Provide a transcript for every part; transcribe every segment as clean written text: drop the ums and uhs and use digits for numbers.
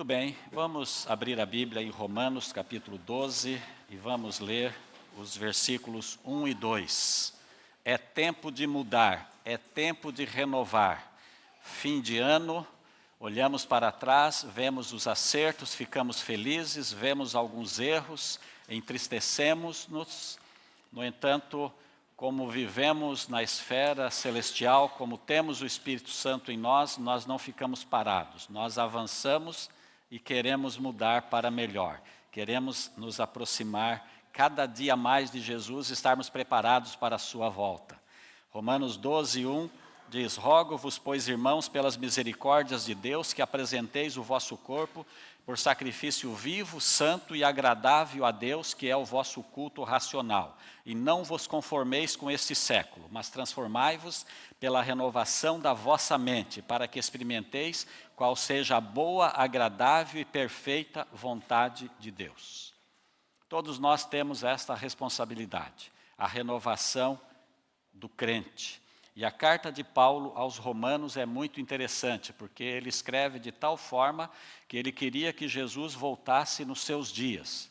Muito bem, vamos abrir a Bíblia em Romanos capítulo 12 e vamos ler os versículos 1 e 2. É tempo de mudar, é tempo de renovar. Fim de ano, olhamos para trás, vemos os acertos, ficamos felizes, vemos alguns erros, entristecemos-nos. No entanto, como vivemos na esfera celestial, como temos o Espírito Santo em nós, nós não ficamos parados, nós avançamos e queremos mudar para melhor. Queremos nos aproximar cada dia mais de Jesus, estarmos preparados para a sua volta. Romanos 12, 1 diz: Rogo-vos, pois, irmãos, pelas misericórdias de Deus, que apresenteis o vosso corpo por sacrifício vivo, santo e agradável a Deus, que é o vosso culto racional. E não vos conformeis com este século, mas transformai-vos pela renovação da vossa mente, para que experimenteis qual seja a boa, agradável e perfeita vontade de Deus. Todos nós temos esta responsabilidade, a renovação do crente. E a carta de Paulo aos Romanos é muito interessante, porque ele escreve de tal forma que ele queria que Jesus voltasse nos seus dias.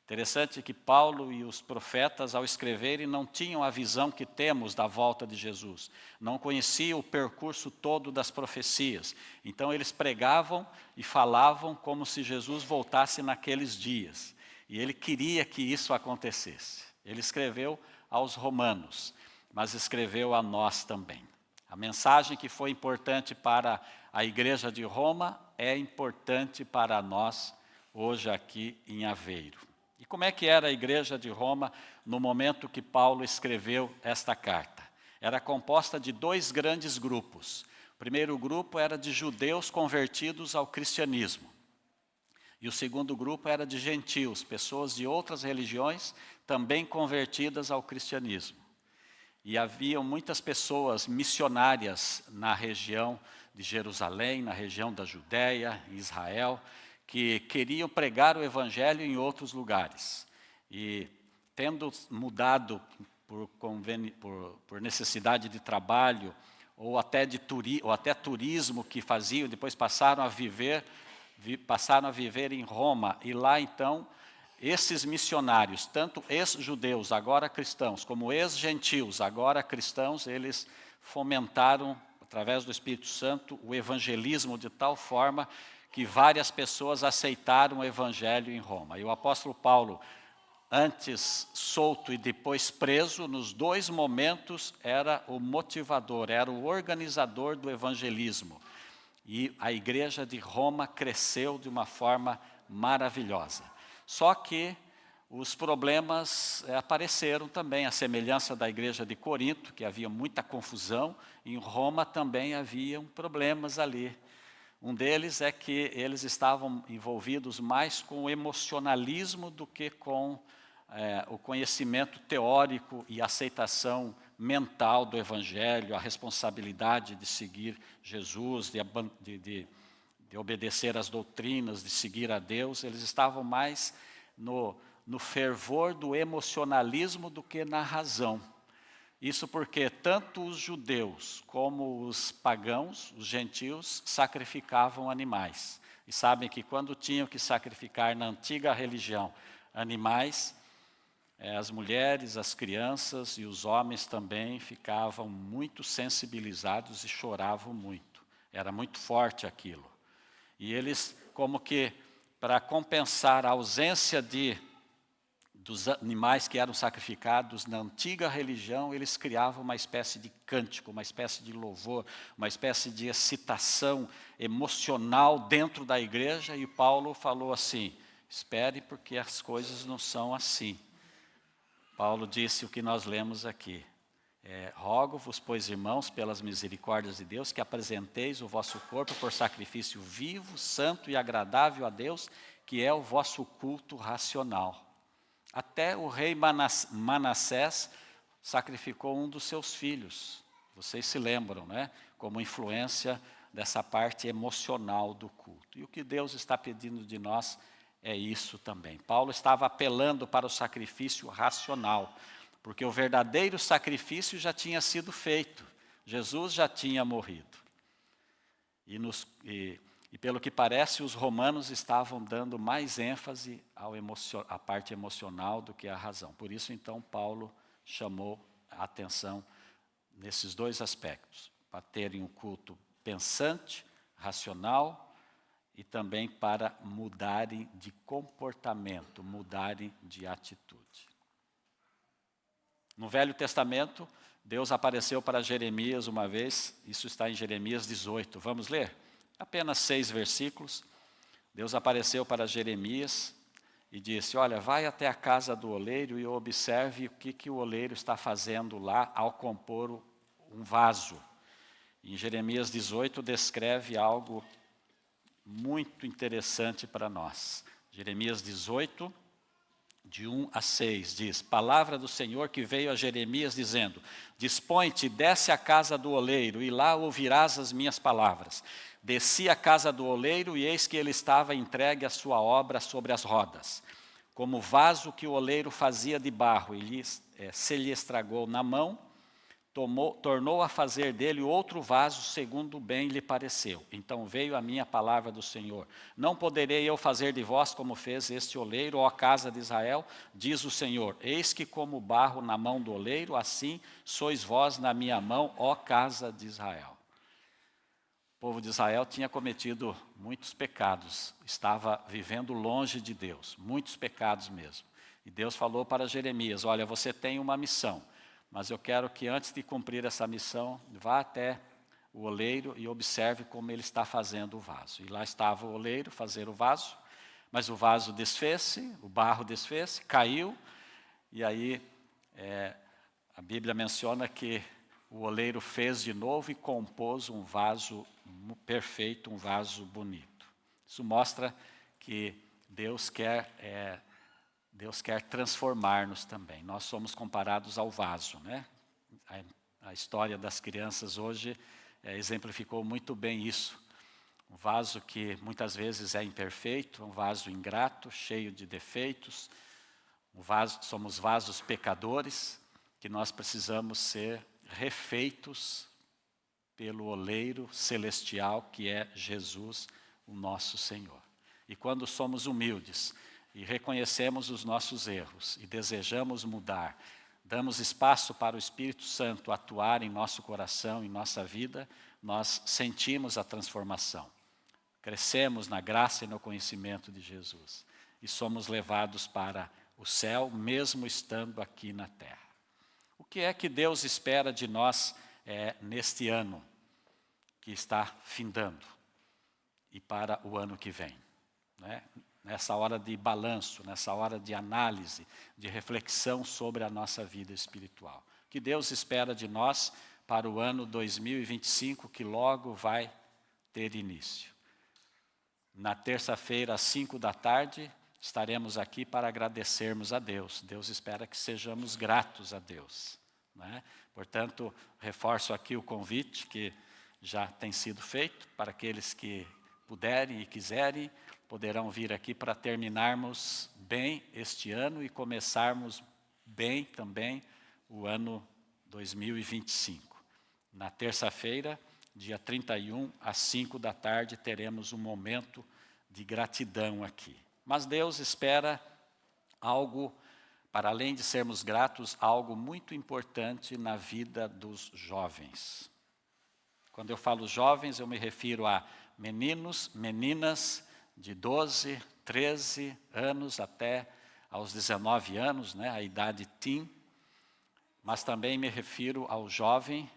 Interessante que Paulo e os profetas, ao escreverem, não tinham a visão que temos da volta de Jesus. Não conheciam o percurso todo das profecias. Então eles pregavam e falavam como se Jesus voltasse naqueles dias. E ele queria que isso acontecesse. Ele escreveu aos Romanos, mas escreveu a nós também. A mensagem que foi importante para a igreja de Roma é importante para nós hoje aqui em Aveiro. E como é que era a igreja de Roma no momento que Paulo escreveu esta carta? Era composta de dois grandes grupos. O primeiro grupo era de judeus convertidos ao cristianismo. E o segundo grupo era de gentios, pessoas de outras religiões também convertidas ao cristianismo. E havia muitas pessoas missionárias na região de Jerusalém, na região da Judéia, Israel, que queriam pregar o evangelho em outros lugares. E tendo mudado por necessidade de trabalho, ou até turismo que faziam, depois passaram a viver em Roma. E lá então, esses missionários, tanto ex-judeus, agora cristãos, como ex-gentios, agora cristãos, eles fomentaram, através do Espírito Santo, o evangelismo de tal forma que várias pessoas aceitaram o evangelho em Roma. E o apóstolo Paulo, antes solto e depois preso, nos dois momentos era o motivador, era o organizador do evangelismo. E a igreja de Roma cresceu de uma forma maravilhosa. Só que os problemas apareceram também, a semelhança da igreja de Corinto, que havia muita confusão, em Roma também haviam problemas ali. Um deles é que eles estavam envolvidos mais com o emocionalismo do que com o conhecimento teórico e aceitação mental do evangelho, a responsabilidade de seguir Jesus, de obedecer às doutrinas, de seguir a Deus. Eles estavam mais no fervor do emocionalismo do que na razão. Isso porque tanto os judeus como os pagãos, os gentios, sacrificavam animais. E sabem que quando tinham que sacrificar na antiga religião animais, as mulheres, as crianças e os homens também ficavam muito sensibilizados e choravam muito. Era muito forte aquilo. E eles, como que, para compensar a ausência dos animais que eram sacrificados na antiga religião, eles criavam uma espécie de cântico, uma espécie de louvor, uma espécie de excitação emocional dentro da igreja. E Paulo falou assim: espere, porque as coisas não são assim. Paulo disse o que nós lemos aqui. Rogo-vos, pois, irmãos, pelas misericórdias de Deus, que apresenteis o vosso corpo por sacrifício vivo, santo e agradável a Deus, que é o vosso culto racional. Até o rei Manassés sacrificou um dos seus filhos. Vocês se lembram, né? Como influência dessa parte emocional do culto. E o que Deus está pedindo de nós é isso também. Paulo estava apelando para o sacrifício racional, porque o verdadeiro sacrifício já tinha sido feito. Jesus já tinha morrido. E pelo que parece, os romanos estavam dando mais ênfase à parte emocional do que à razão. Por isso, então, Paulo chamou a atenção nesses dois aspectos, para terem um culto pensante, racional, e também para mudarem de comportamento, mudarem de atitude. No Velho Testamento, Deus apareceu para Jeremias uma vez, isso está em Jeremias 18, vamos ler? Apenas 6 versículos. Deus apareceu para Jeremias e disse, olha, vai até a casa do oleiro e observe o que o oleiro está fazendo lá ao compor um vaso. Em Jeremias 18 descreve algo muito interessante para nós. Jeremias 18, de 1 a 6, diz, palavra do Senhor que veio a Jeremias dizendo, dispõe-te, desce à casa do oleiro e lá ouvirás as minhas palavras. Desci à casa do oleiro e eis que ele estava entregue à sua obra sobre as rodas. Como vaso que o oleiro fazia de barro e se lhe estragou na mão, tornou a fazer dele outro vaso segundo bem lhe pareceu. Então veio a minha palavra do Senhor. Não poderei eu fazer de vós como fez este oleiro, ó casa de Israel, diz o Senhor. Eis que como barro na mão do oleiro, assim sois vós na minha mão, ó casa de Israel. O povo de Israel tinha cometido muitos pecados, estava vivendo longe de Deus, muitos pecados mesmo. E Deus falou para Jeremias, olha, você tem uma missão. Mas eu quero que antes de cumprir essa missão, vá até o oleiro e observe como ele está fazendo o vaso. E lá estava o oleiro fazendo o vaso, mas o vaso desfez-se, o barro desfez-se, caiu, e aí a Bíblia menciona que o oleiro fez de novo e compôs um vaso perfeito, um vaso bonito. Isso mostra que Deus quer transformar-nos também. Nós somos comparados ao vaso, né? A história das crianças hoje exemplificou muito bem isso. Um vaso que muitas vezes é imperfeito, um vaso ingrato, cheio de defeitos. Somos vasos pecadores, que nós precisamos ser refeitos pelo oleiro celestial que é Jesus, o nosso Senhor. E quando somos humildes, e reconhecemos os nossos erros e desejamos mudar, damos espaço para o Espírito Santo atuar em nosso coração, em nossa vida, nós sentimos a transformação. Crescemos na graça e no conhecimento de Jesus. E somos levados para o céu, mesmo estando aqui na terra. O que é que Deus espera de nós neste ano que está findando e para o ano que vem, né? Nessa hora de balanço, nessa hora de análise, de reflexão sobre a nossa vida espiritual. O que Deus espera de nós para o ano 2025, que logo vai ter início. Na terça-feira, às 5 da tarde, estaremos aqui para agradecermos a Deus. Deus espera que sejamos gratos a Deus, né? Portanto, reforço aqui o convite que já tem sido feito para aqueles que puderem e quiserem, poderão vir aqui para terminarmos bem este ano e começarmos bem também o ano 2025. Na terça-feira, dia 31, às 5 da tarde, teremos um momento de gratidão aqui. Mas Deus espera algo, para além de sermos gratos, algo muito importante na vida dos jovens. Quando eu falo jovens, eu me refiro a meninos, meninas, de 12, 13 anos até aos 19 anos, né, a idade teen, mas também me refiro ao jovem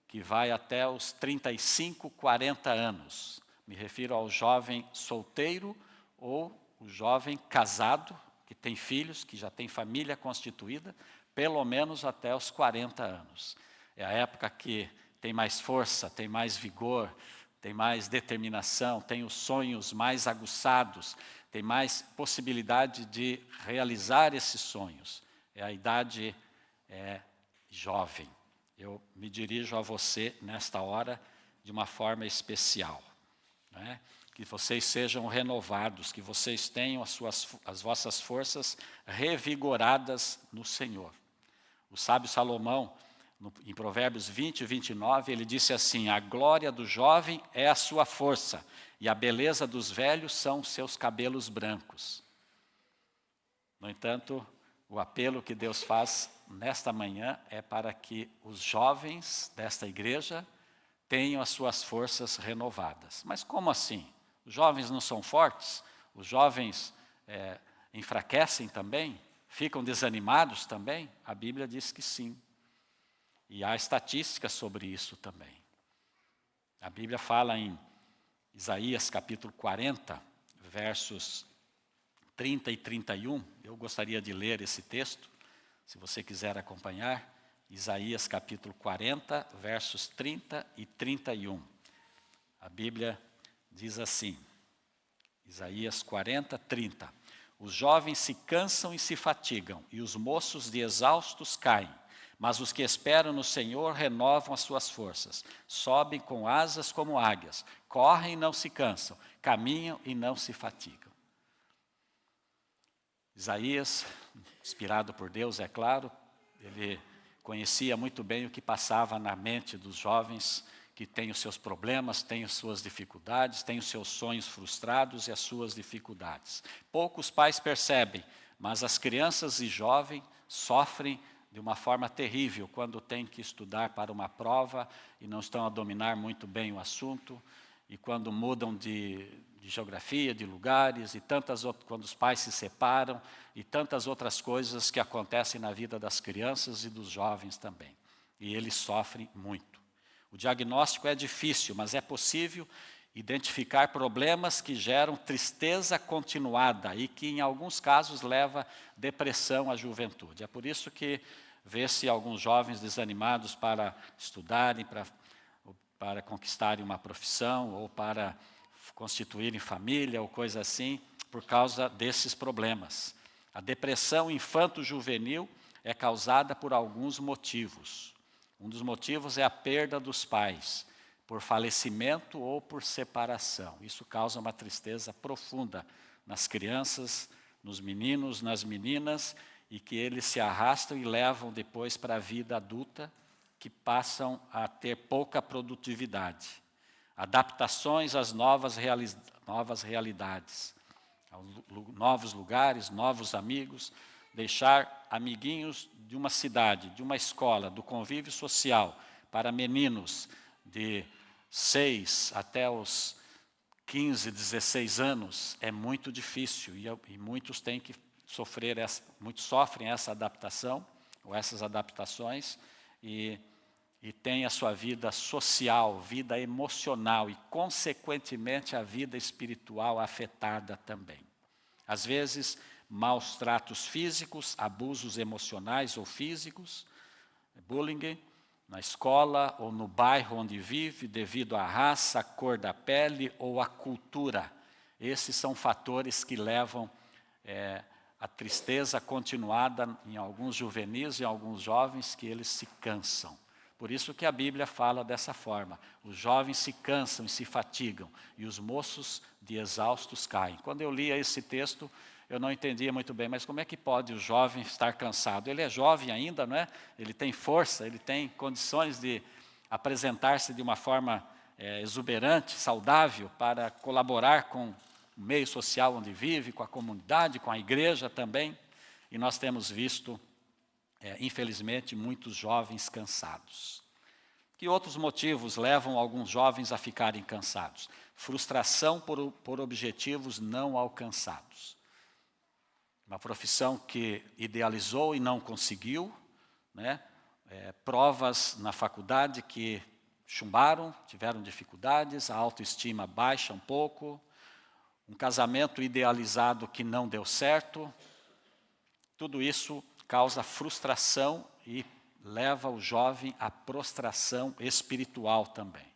que vai até os 35, 40 anos. Me refiro ao jovem solteiro ou o jovem casado, que tem filhos, que já tem família constituída, pelo menos até os 40 anos. É a época que tem mais força, tem mais vigor, tem mais determinação, tem os sonhos mais aguçados, tem mais possibilidade de realizar esses sonhos. É a idade jovem. Eu me dirijo a você nesta hora de uma forma especial, né? Que vocês sejam renovados, que vocês tenham as vossas forças revigoradas no Senhor. O sábio Salomão, Em Provérbios 20 e 29, ele disse assim: a glória do jovem é a sua força, e a beleza dos velhos são os seus cabelos brancos. No entanto, o apelo que Deus faz nesta manhã é para que os jovens desta igreja tenham as suas forças renovadas. Mas como assim? Os jovens não são fortes? Os jovens enfraquecem também? Ficam desanimados também? A Bíblia diz que sim. E há estatísticas sobre isso também. A Bíblia fala em Isaías capítulo 40, versos 30 e 31. Eu gostaria de ler esse texto, se você quiser acompanhar. Isaías capítulo 40, versos 30 e 31. A Bíblia diz assim, Isaías 40, 30. Os jovens se cansam e se fatigam, e os moços de exaustos caem. Mas os que esperam no Senhor renovam as suas forças, sobem com asas como águias, correm e não se cansam, caminham e não se fatigam. Isaías, inspirado por Deus, é claro, ele conhecia muito bem o que passava na mente dos jovens que têm os seus problemas, têm as suas dificuldades, têm os seus sonhos frustrados e as suas dificuldades. Poucos pais percebem, mas as crianças e jovens sofrem de uma forma terrível quando têm que estudar para uma prova e não estão a dominar muito bem o assunto, e quando mudam de geografia, de lugares, e tantas outras, quando os pais se separam, e tantas outras coisas que acontecem na vida das crianças e dos jovens também. E eles sofrem muito. O diagnóstico é difícil, mas é possível identificar problemas que geram tristeza continuada e que, em alguns casos, leva depressão à juventude. É por isso que vê-se alguns jovens desanimados para estudarem, para conquistarem uma profissão ou para constituírem família ou coisa assim, por causa desses problemas. A depressão infanto-juvenil é causada por alguns motivos. Um dos motivos é a perda dos pais, por falecimento ou por separação. Isso causa uma tristeza profunda nas crianças, nos meninos, nas meninas, e que eles se arrastam e levam depois para a vida adulta, que passam a ter pouca produtividade. Adaptações às novas realidades, aos novos lugares, novos amigos, deixar amiguinhos de uma cidade, de uma escola, do convívio social, para meninos de 6 até os 15, 16 anos, é muito difícil, e muitos têm que sofrer, muitos sofrem essa adaptação, ou essas adaptações, e têm a sua vida social, vida emocional, e consequentemente a vida espiritual afetada também. Às vezes, maus tratos físicos, abusos emocionais ou físicos, bullying, na escola ou no bairro onde vive, devido à raça, à cor da pele ou à cultura. Esses são fatores que levam a tristeza continuada em alguns juvenis e em alguns jovens, que eles se cansam. Por isso que a Bíblia fala dessa forma: os jovens se cansam e se fatigam, e os moços de exaustos caem. Quando eu lia esse texto, eu não entendia muito bem, mas como é que pode o jovem estar cansado? Ele é jovem ainda, não é? Ele tem força, ele tem condições de apresentar-se de uma forma exuberante, saudável, para colaborar com o meio social onde vive, com a comunidade, com a igreja também. E nós temos visto, infelizmente, muitos jovens cansados. Que outros motivos levam alguns jovens a ficarem cansados? Frustração por objetivos não alcançados. Uma profissão que idealizou e não conseguiu, né? Provas na faculdade que chumbaram, tiveram dificuldades, a autoestima baixa um pouco, um casamento idealizado que não deu certo. Tudo isso causa frustração e leva o jovem à prostração espiritual também.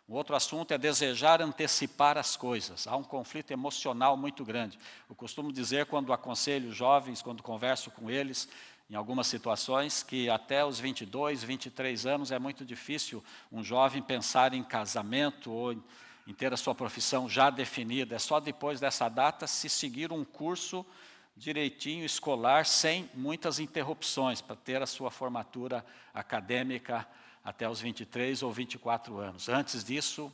Um outro assunto é desejar antecipar as coisas. Há um conflito emocional muito grande. Eu costumo dizer, quando aconselho os jovens, quando converso com eles, em algumas situações, que até os 22, 23 anos é muito difícil um jovem pensar em casamento ou em ter a sua profissão já definida. É só depois dessa data se seguir um curso direitinho, escolar, sem muitas interrupções, para ter a sua formatura acadêmica até os 23 ou 24 anos. Antes disso,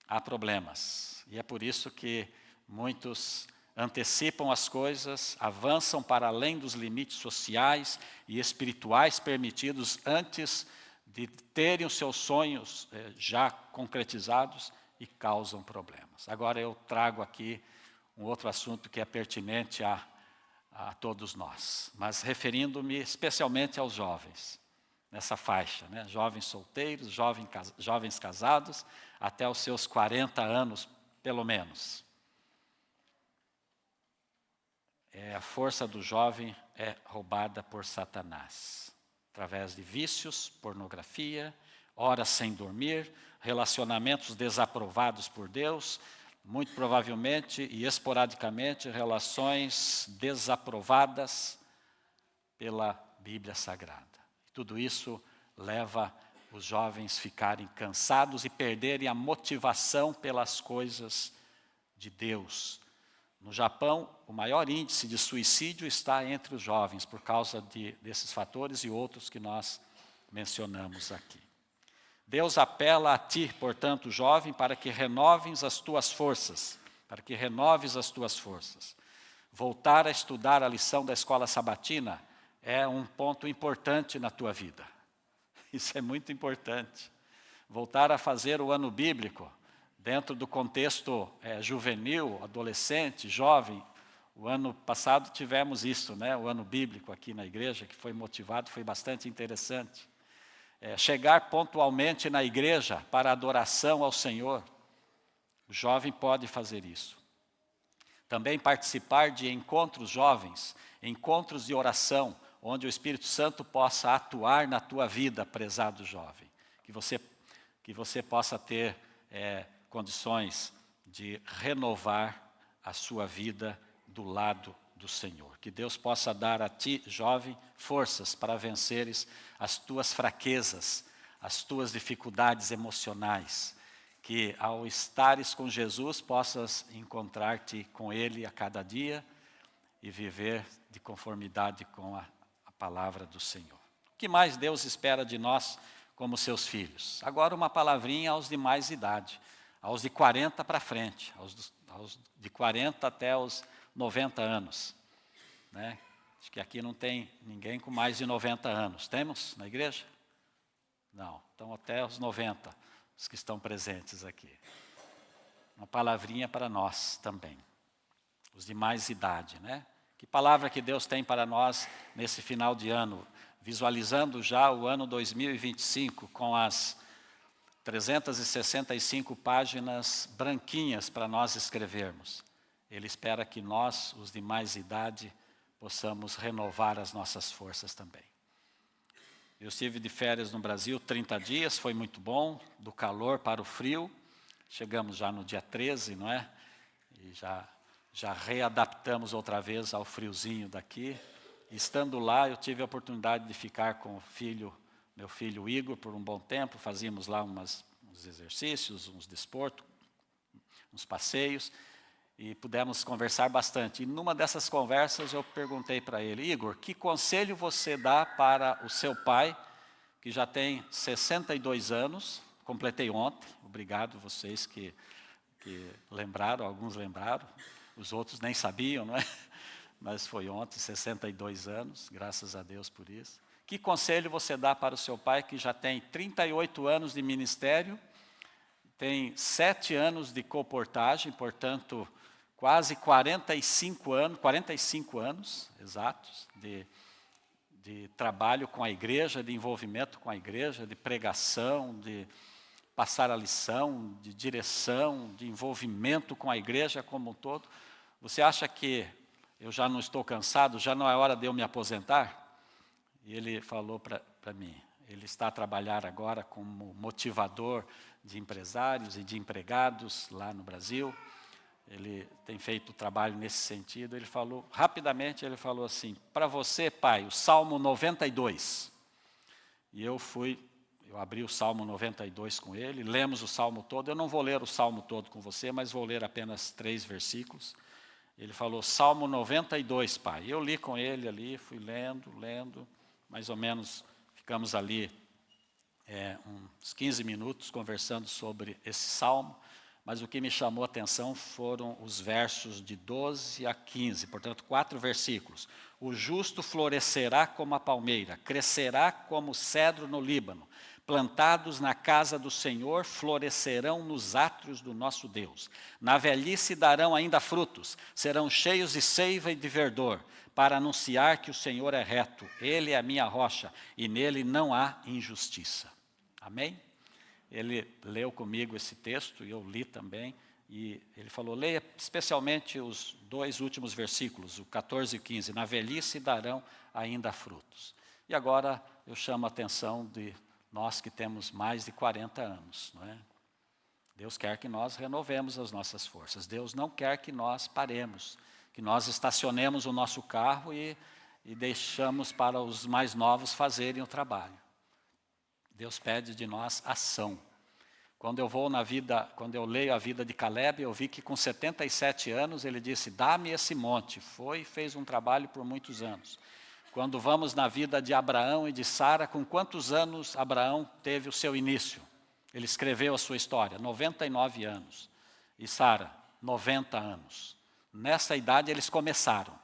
há problemas. E é por isso que muitos antecipam as coisas, avançam para além dos limites sociais e espirituais permitidos antes de terem os seus sonhos já concretizados e causam problemas. Agora eu trago aqui um outro assunto que é pertinente a todos nós, mas referindo-me especialmente aos jovens, nessa faixa, né? Jovens solteiros, jovens casados, até os seus 40 anos, pelo menos. A força do jovem é roubada por Satanás, através de vícios, pornografia, horas sem dormir, relacionamentos desaprovados por Deus, muito provavelmente e esporadicamente relações desaprovadas pela Bíblia Sagrada. Tudo isso leva os jovens a ficarem cansados e perderem a motivação pelas coisas de Deus. No Japão, o maior índice de suicídio está entre os jovens, por causa desses fatores e outros que nós mencionamos aqui. Deus apela a ti, portanto, jovem, para que renoves as tuas forças, Voltar a estudar a lição da escola sabatina é um ponto importante na tua vida. Isso é muito importante. Voltar a fazer o ano bíblico, dentro do contexto juvenil, adolescente, jovem. O ano passado tivemos isso, né? O ano bíblico aqui na igreja, que foi motivado, foi bastante interessante. Chegar pontualmente na igreja para adoração ao Senhor. O jovem pode fazer isso. Também participar de encontros jovens, encontros de oração, onde o Espírito Santo possa atuar na tua vida, prezado jovem. Que você possa ter condições de renovar a sua vida do lado do Senhor. Que Deus possa dar a ti, jovem, forças para venceres as tuas fraquezas, as tuas dificuldades emocionais. Que ao estares com Jesus, possas encontrar-te com Ele a cada dia e viver de conformidade com a palavra do Senhor. O que mais Deus espera de nós como seus filhos? Agora uma palavrinha aos de mais idade, aos de 40 para frente, aos de 40 até os 90 anos. Né? Acho que aqui não tem ninguém com mais de 90 anos. Temos na igreja? Não, então até os 90, os que estão presentes aqui. Uma palavrinha para nós também, os de mais idade, né? Que palavra que Deus tem para nós nesse final de ano, visualizando já o ano 2025 com as 365 páginas branquinhas para nós escrevermos. Ele espera que nós, os de mais idade, possamos renovar as nossas forças também. Eu estive de férias no Brasil 30 dias, foi muito bom, do calor para o frio. Chegamos já no dia 13, não é? E já readaptamos outra vez ao friozinho daqui. Estando lá, eu tive a oportunidade de ficar com meu filho Igor, por um bom tempo. Fazíamos lá uns exercícios, uns desportos, uns passeios, e pudemos conversar bastante. E numa dessas conversas eu perguntei para ele: Igor, que conselho você dá para o seu pai, que já tem 62 anos, completei ontem, obrigado vocês que lembraram, alguns lembraram, os outros nem sabiam, não é? Mas foi ontem, 62 anos, graças a Deus por isso. Que conselho você dá para o seu pai, que já tem 38 anos de ministério, tem 7 anos de coportagem, portanto, quase 45 anos exatos de trabalho com a igreja, de envolvimento com a igreja, de pregação, de passar a lição, de direção, de envolvimento com a igreja como um todo. Você acha que eu já não estou cansado, já não é hora de eu me aposentar? E ele falou para mim, ele está a trabalhar agora como motivador de empresários e de empregados lá no Brasil. Ele tem feito trabalho nesse sentido. Ele falou, rapidamente, ele falou assim: para você, pai, o Salmo 92. E eu abri o Salmo 92 com ele, lemos o Salmo todo. Eu não vou ler o Salmo todo com você, mas vou ler apenas 3 versículos. Ele falou, Salmo 92, pai. Eu li com ele ali, fui lendo, mais ou menos ficamos ali uns 15 minutos conversando sobre esse salmo, mas o que me chamou a atenção foram os versos de 12 a 15, portanto 4 versículos. O justo florescerá como a palmeira, crescerá como o cedro no Líbano, plantados na casa do Senhor, florescerão nos átrios do nosso Deus. Na velhice darão ainda frutos, serão cheios de seiva e de verdor, para anunciar que o Senhor é reto, Ele é a minha rocha, e nele não há injustiça. Amém? Ele leu comigo esse texto, e eu li também, e ele falou, leia especialmente os 2 últimos versículos, o 14 e 15, na velhice darão ainda frutos. E agora eu chamo a atenção de nós que temos mais de 40 anos, não é? Deus quer que nós renovemos as nossas forças, Deus não quer que nós paremos, que nós estacionemos o nosso carro e deixamos para os mais novos fazerem o trabalho. Deus pede de nós ação. Quando eu leio a vida de Caleb, eu vi que com 77 anos ele disse, dá-me esse monte. Foi e fez um trabalho por muitos anos. Quando vamos na vida de Abraão e de Sara, com quantos anos Abraão teve o seu início? Ele escreveu a sua história, 99 anos. E Sara, 90 anos. Nessa idade eles começaram.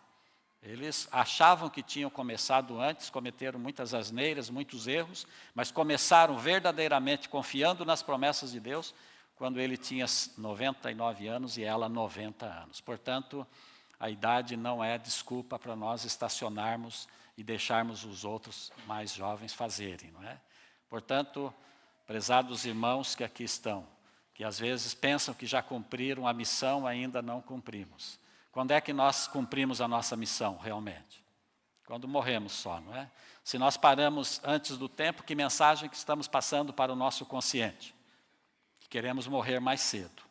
Eles achavam que tinham começado antes, cometeram muitas asneiras, muitos erros, mas começaram verdadeiramente confiando nas promessas de Deus, quando ele tinha 99 anos e ela 90 anos. Portanto, a idade não é desculpa para nós estacionarmos e deixarmos os outros mais jovens fazerem, não é? Portanto, prezados irmãos que aqui estão, que às vezes pensam que já cumpriram a missão, ainda não cumprimos. Quando é que nós cumprimos a nossa missão, realmente? Quando morremos só, não é? Se nós paramos antes do tempo, que mensagem que estamos passando para o nosso consciente? Que queremos morrer mais cedo.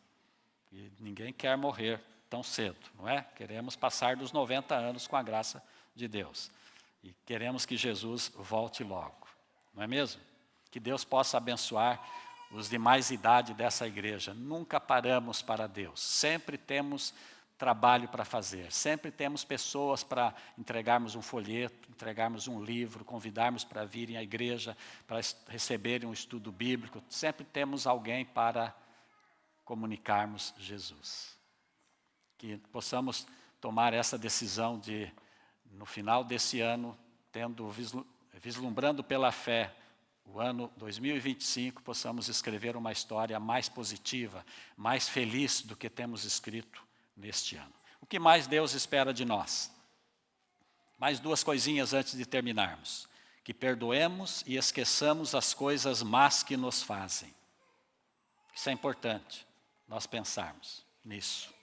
E ninguém quer morrer tão cedo, não é? Queremos passar dos 90 anos com a graça de Deus. E queremos que Jesus volte logo, não é mesmo? Que Deus possa abençoar os de mais idade dessa igreja. Nunca paramos para Deus, sempre temos trabalho para fazer, sempre temos pessoas para entregarmos um folheto, entregarmos um livro, convidarmos para virem à igreja, para receberem um estudo bíblico, sempre temos alguém para comunicarmos Jesus. Que possamos tomar essa decisão de, no final desse ano, vislumbrando pela fé o ano 2025, possamos escrever uma história mais positiva, mais feliz do que temos escrito neste ano. O que mais Deus espera de nós? Mais 2 coisinhas antes de terminarmos. Que perdoemos e esqueçamos as coisas más que nos fazem. Isso é importante, nós pensarmos nisso.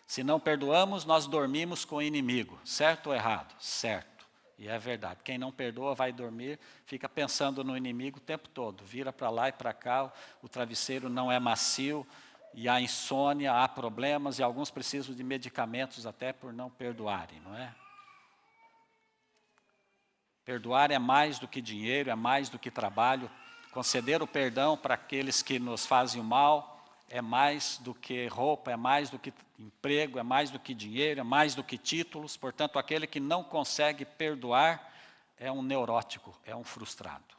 Se não perdoamos, nós dormimos com o inimigo. Certo ou errado? Certo. E é verdade. Quem não perdoa vai dormir, fica pensando no inimigo o tempo todo. Vira para lá e para cá, o travesseiro não é macio, e há insônia, há problemas, e alguns precisam de medicamentos até por não perdoarem, não é? Perdoar é mais do que dinheiro, é mais do que trabalho. Conceder o perdão para aqueles que nos fazem o mal é mais do que roupa, é mais do que emprego, é mais do que dinheiro, é mais do que títulos. Portanto, aquele que não consegue perdoar é um neurótico, é um frustrado.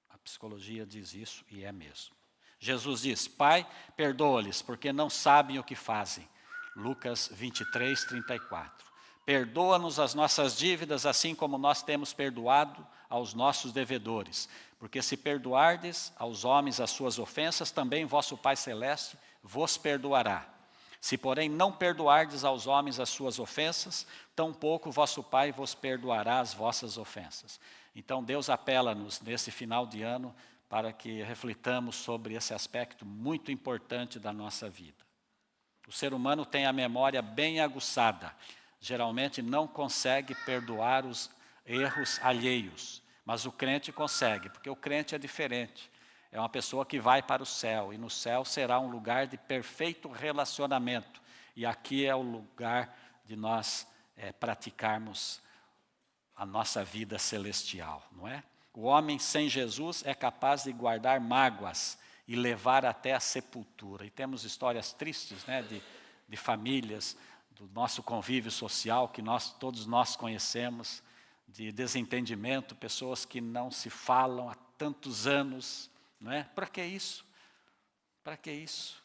A psicologia diz isso e é mesmo. Jesus diz, Pai, perdoa-lhes, porque não sabem o que fazem. Lucas 23, 34. Perdoa-nos as nossas dívidas, assim como nós temos perdoado aos nossos devedores. Porque se perdoardes aos homens as suas ofensas, também vosso Pai Celeste vos perdoará. Se, porém, não perdoardes aos homens as suas ofensas, tampouco vosso Pai vos perdoará as vossas ofensas. Então, Deus apela-nos nesse final de ano para que reflitamos sobre esse aspecto muito importante da nossa vida. O ser humano tem a memória bem aguçada, geralmente não consegue perdoar os erros alheios, mas o crente consegue, porque o crente é diferente. É uma pessoa que vai para o céu, e no céu será um lugar de perfeito relacionamento. E aqui é o lugar de nós praticarmos a nossa vida celestial, não é? O homem sem Jesus é capaz de guardar mágoas e levar até a sepultura. E temos histórias tristes, né, de famílias, do nosso convívio social, que todos nós conhecemos, de desentendimento, pessoas que não se falam há tantos anos, não é? Para que isso? Para que isso?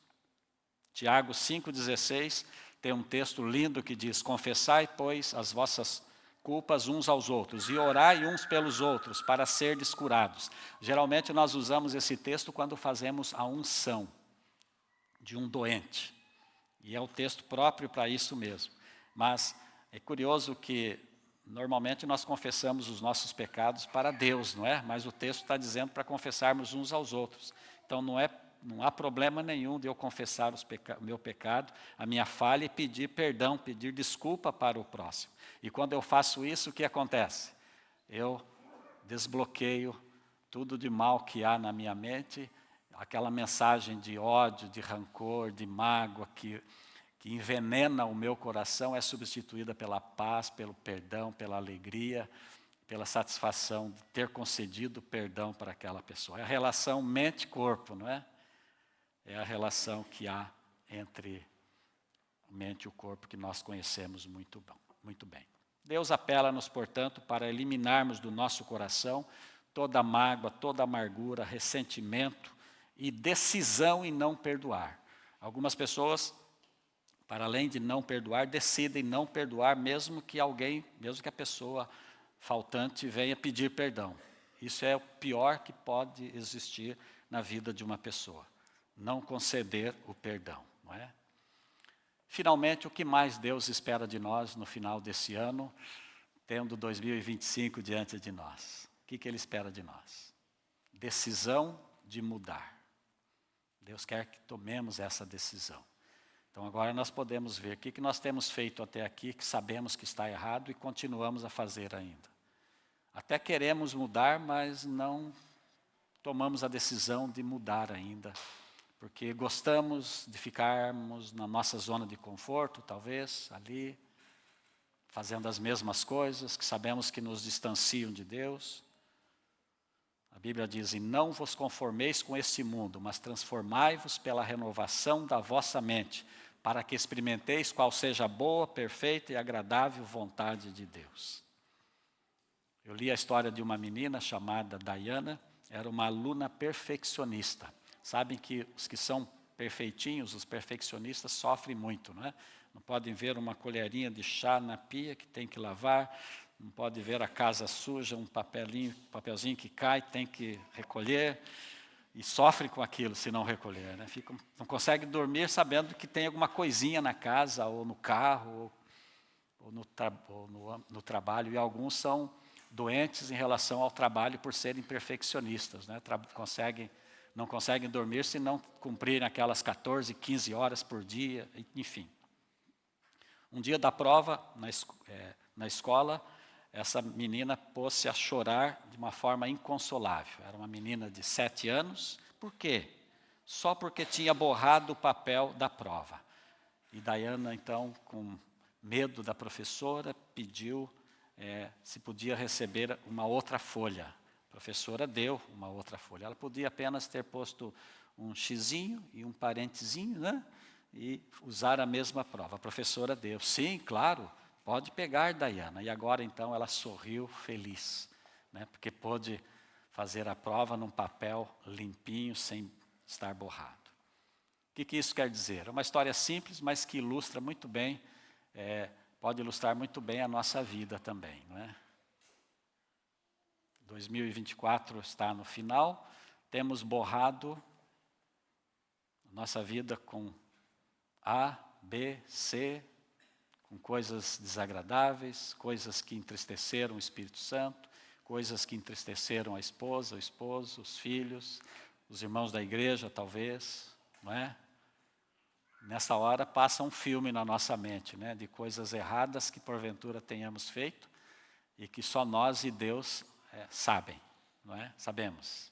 Tiago 5,16 tem um texto lindo que diz: confessai, pois, as vossas culpas uns aos outros e orai uns pelos outros para serdes curados. Geralmente nós usamos esse texto quando fazemos a unção de um doente. E é o texto próprio para isso mesmo. Mas é curioso que normalmente nós confessamos os nossos pecados para Deus, não é? Mas o texto está dizendo para confessarmos uns aos outros. Então não há problema nenhum de eu confessar o meu pecado, a minha falha e pedir perdão, pedir desculpa para o próximo. E quando eu faço isso, o que acontece? Eu desbloqueio tudo de mal que há na minha mente, aquela mensagem de ódio, de rancor, de mágoa que envenena o meu coração é substituída pela paz, pelo perdão, pela alegria, pela satisfação de ter concedido perdão para aquela pessoa. É a relação mente-corpo, não é? É a relação que há entre a mente e o corpo que nós conhecemos muito bem. Deus apela-nos, portanto, para eliminarmos do nosso coração toda mágoa, toda amargura, ressentimento e decisão em não perdoar. Algumas pessoas, para além de não perdoar, decidem não perdoar mesmo que a pessoa faltante venha pedir perdão. Isso é o pior que pode existir na vida de uma pessoa. Não conceder o perdão, não é? Finalmente, o que mais Deus espera de nós no final desse ano, tendo 2025 diante de nós? O que Ele espera de nós? Decisão de mudar. Deus quer que tomemos essa decisão. Então agora nós podemos ver o que nós temos feito até aqui, que sabemos que está errado e continuamos a fazer ainda. Até queremos mudar, mas não tomamos a decisão de mudar ainda. Porque gostamos de ficarmos na nossa zona de conforto, talvez, ali, fazendo as mesmas coisas, que sabemos que nos distanciam de Deus. A Bíblia diz: e não vos conformeis com este mundo, mas transformai-vos pela renovação da vossa mente, para que experimenteis qual seja a boa, perfeita e agradável vontade de Deus. Eu li a história de uma menina chamada Diana, era uma aluna perfeccionista. Sabem que os que são perfeitinhos, os perfeccionistas, sofrem muito, não é? Não podem ver uma colherinha de chá na pia que tem que lavar, não pode ver a casa suja, um papelzinho que cai, tem que recolher, e sofre com aquilo se não recolher, né? Não consegue dormir sabendo que tem alguma coisinha na casa, ou no carro, ou no trabalho, e alguns são doentes em relação ao trabalho por serem perfeccionistas, né? Não conseguem dormir se não cumprirem aquelas 14, 15 horas por dia, enfim. Um dia da prova, na escola, essa menina pôs-se a chorar de uma forma inconsolável. Era uma menina de 7 anos. Por quê? Só porque tinha borrado o papel da prova. E Diana, então, com medo da professora, pediu se podia receber uma outra folha. A professora deu uma outra folha. Ela podia apenas ter posto um xizinho e um parentezinho, né? E usar a mesma prova. A professora deu. Sim, claro, pode pegar, Diana. E agora, então, ela sorriu feliz, né? Porque pôde fazer a prova num papel limpinho, sem estar borrado. O que isso quer dizer? É uma história simples, mas que ilustra muito bem, pode ilustrar muito bem a nossa vida também, não é? 2024 está no final, temos borrado nossa vida com A, B, C, com coisas desagradáveis, coisas que entristeceram o Espírito Santo, coisas que entristeceram a esposa, o esposo, os filhos, os irmãos da igreja, talvez, não é? Nessa hora passa um filme na nossa mente, né, de coisas erradas que porventura tenhamos feito e que só nós e Deus sabem, não é? Sabemos.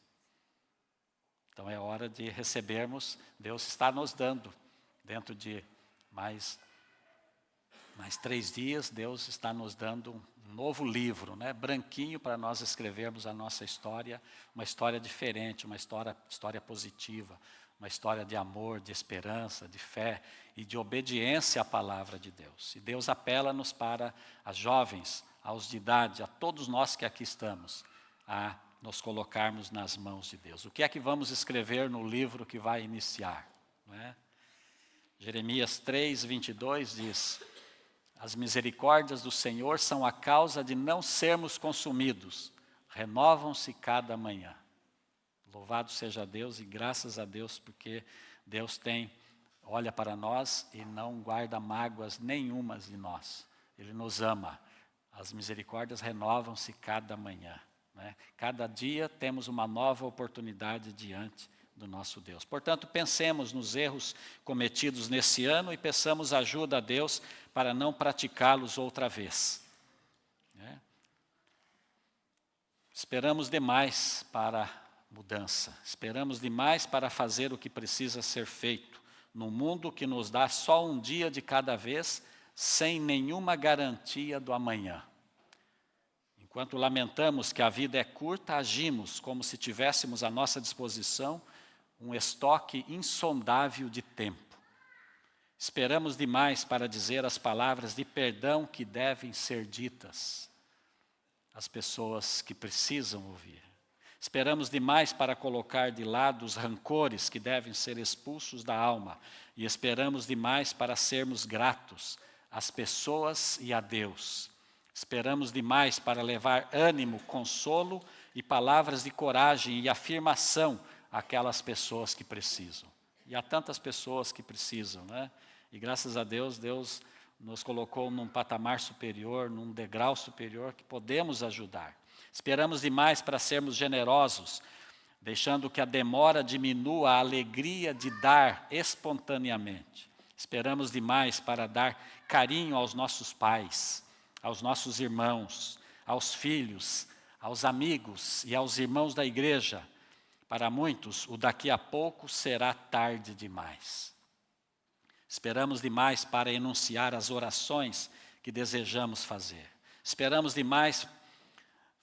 Então é hora de recebermos, Deus está nos dando, dentro de mais 3 dias, Deus está nos dando um novo livro, né? Branquinho, para nós escrevermos a nossa história, uma história diferente, uma história positiva, uma história de amor, de esperança, de fé e de obediência à palavra de Deus. E Deus apela-nos para as jovens, aos de idade, a todos nós que aqui estamos, a nos colocarmos nas mãos de Deus. O que é que vamos escrever no livro que vai iniciar? Não é? Jeremias 3, 22 diz: as misericórdias do Senhor são a causa de não sermos consumidos, renovam-se cada manhã. Louvado seja Deus e graças a Deus, porque Deus olha para nós e não guarda mágoas nenhumas de nós. Ele nos ama. As misericórdias renovam-se cada manhã. Né? Cada dia temos uma nova oportunidade diante do nosso Deus. Portanto, pensemos nos erros cometidos nesse ano e peçamos ajuda a Deus para não praticá-los outra vez. Né? Esperamos demais para mudança. Esperamos demais para fazer o que precisa ser feito, num mundo que nos dá só um dia de cada vez, sem nenhuma garantia do amanhã. Enquanto lamentamos que a vida é curta, agimos como se tivéssemos à nossa disposição um estoque insondável de tempo. Esperamos demais para dizer as palavras de perdão que devem ser ditas às pessoas que precisam ouvir. Esperamos demais para colocar de lado os rancores que devem ser expulsos da alma. E esperamos demais para sermos gratos às pessoas e a Deus. Esperamos demais para levar ânimo, consolo e palavras de coragem e afirmação àquelas pessoas que precisam. E há tantas pessoas que precisam, né? E graças a Deus, Deus nos colocou num patamar superior, num degrau superior que podemos ajudar. Esperamos demais para sermos generosos, deixando que a demora diminua a alegria de dar espontaneamente. Esperamos demais para dar carinho aos nossos pais, aos nossos irmãos, aos filhos, aos amigos e aos irmãos da igreja. Para muitos, o daqui a pouco será tarde demais. Esperamos demais para enunciar as orações que desejamos fazer. Esperamos demais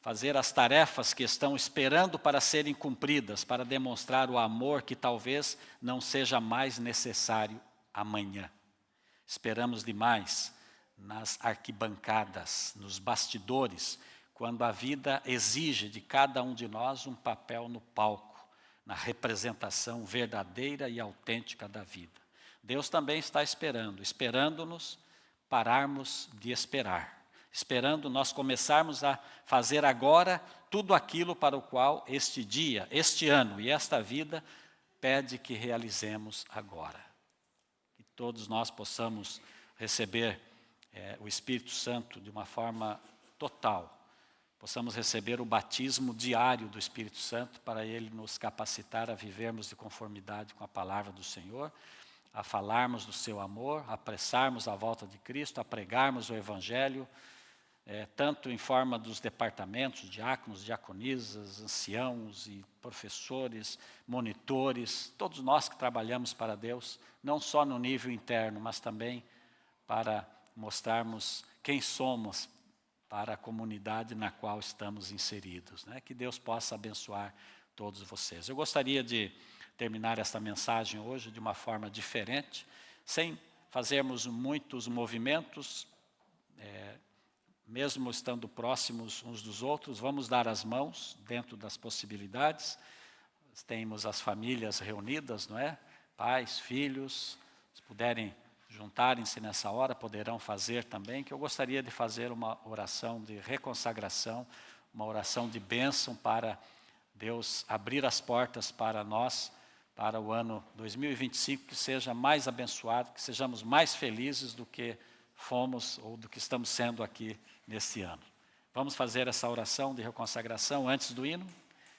fazer as tarefas que estão esperando para serem cumpridas, para demonstrar o amor que talvez não seja mais necessário amanhã. Esperamos demais nas arquibancadas, nos bastidores, quando a vida exige de cada um de nós um papel no palco, na representação verdadeira e autêntica da vida. Deus também está esperando-nos pararmos de esperar, esperando nós começarmos a fazer agora tudo aquilo para o qual este dia, este ano e esta vida pede que realizemos agora. Que todos nós possamos receber o Espírito Santo de uma forma total, possamos receber o batismo diário do Espírito Santo para ele nos capacitar a vivermos de conformidade com a palavra do Senhor, a falarmos do seu amor, a apressarmos a volta de Cristo, a pregarmos o Evangelho, tanto em forma dos departamentos, diáconos, diaconisas, anciãos e professores, monitores, todos nós que trabalhamos para Deus, não só no nível interno, mas também para mostrarmos quem somos para a comunidade na qual estamos inseridos. Né? Que Deus possa abençoar todos vocês. Eu gostaria de terminar esta mensagem hoje de uma forma diferente, sem fazermos muitos movimentos, mesmo estando próximos uns dos outros, vamos dar as mãos dentro das possibilidades. Temos as famílias reunidas, não é? Pais, filhos, se puderem juntarem-se nessa hora, poderão fazer também, que eu gostaria de fazer uma oração de reconsagração, uma oração de bênção para Deus abrir as portas para nós, para o ano 2025, que seja mais abençoado, que sejamos mais felizes do que fomos ou do que estamos sendo aqui neste ano. Vamos fazer essa oração de reconsagração antes do hino?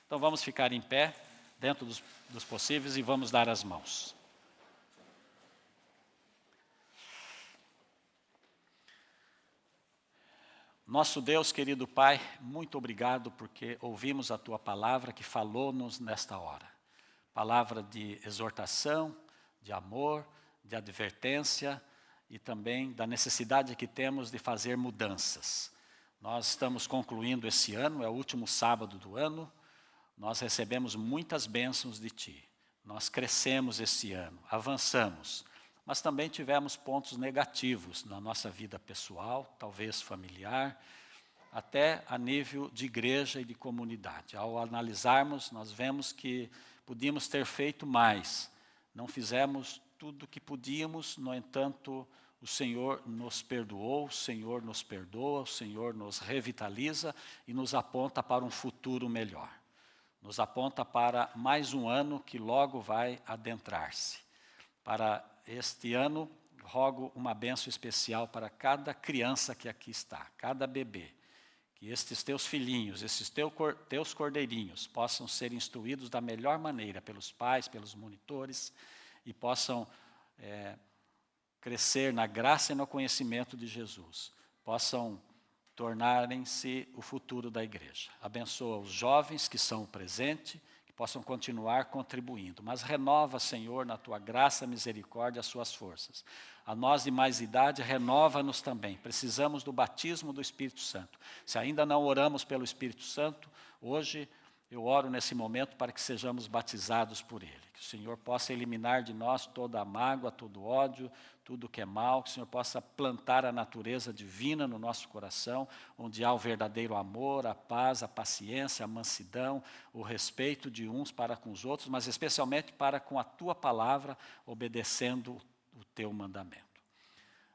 Então vamos ficar em pé, dentro dos possíveis, e vamos dar as mãos. Nosso Deus, querido Pai, muito obrigado porque ouvimos a Tua palavra que falou-nos nesta hora. Palavra de exortação, de amor, de advertência e também da necessidade que temos de fazer mudanças. Nós estamos concluindo esse ano, é o último sábado do ano. Nós recebemos muitas bênçãos de Ti. Nós crescemos esse ano, avançamos, mas também tivemos pontos negativos na nossa vida pessoal, talvez familiar, até a nível de igreja e de comunidade. Ao analisarmos, nós vemos que podíamos ter feito mais. Não fizemos tudo o que podíamos, no entanto, o Senhor nos perdoou, o Senhor nos perdoa, o Senhor nos revitaliza e nos aponta para um futuro melhor. Nos aponta para mais um ano que logo vai adentrar-se. Para este ano, rogo uma bênção especial para cada criança que aqui está, cada bebê. Que estes teus filhinhos, esses teus cordeirinhos possam ser instruídos da melhor maneira pelos pais, pelos monitores e possam crescer na graça e no conhecimento de Jesus. Possam tornarem-se o futuro da igreja. Abençoa os jovens que são o presente, que possam continuar contribuindo. Mas renova, Senhor, na Tua graça, misericórdia, as suas forças. A nós de mais idade, renova-nos também. Precisamos do batismo do Espírito Santo. Se ainda não oramos pelo Espírito Santo, hoje eu oro nesse momento para que sejamos batizados por Ele. Que o Senhor possa eliminar de nós toda a mágoa, todo o ódio, tudo que é mal. Que o Senhor possa plantar a natureza divina no nosso coração, onde há o verdadeiro amor, a paz, a paciência, a mansidão, o respeito de uns para com os outros, mas especialmente para com a Tua palavra, obedecendo o Teu mandamento.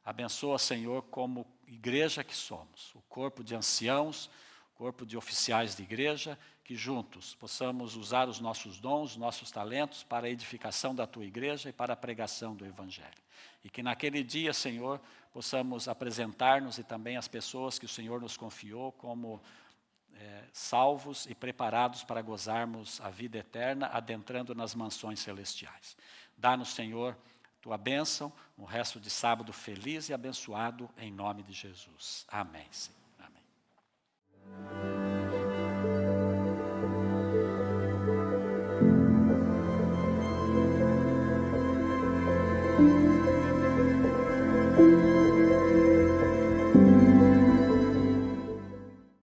Abençoa, Senhor, como igreja que somos, o corpo de anciãos, corpo de oficiais de igreja, que juntos possamos usar os nossos dons, os nossos talentos para a edificação da Tua igreja e para a pregação do Evangelho. E que naquele dia, Senhor, possamos apresentar-nos e também as pessoas que o Senhor nos confiou como salvos e preparados para gozarmos a vida eterna, adentrando nas mansões celestiais. Dá-nos, Senhor, Tua bênção, um resto de sábado feliz e abençoado, em nome de Jesus. Amém, Senhor. Amém.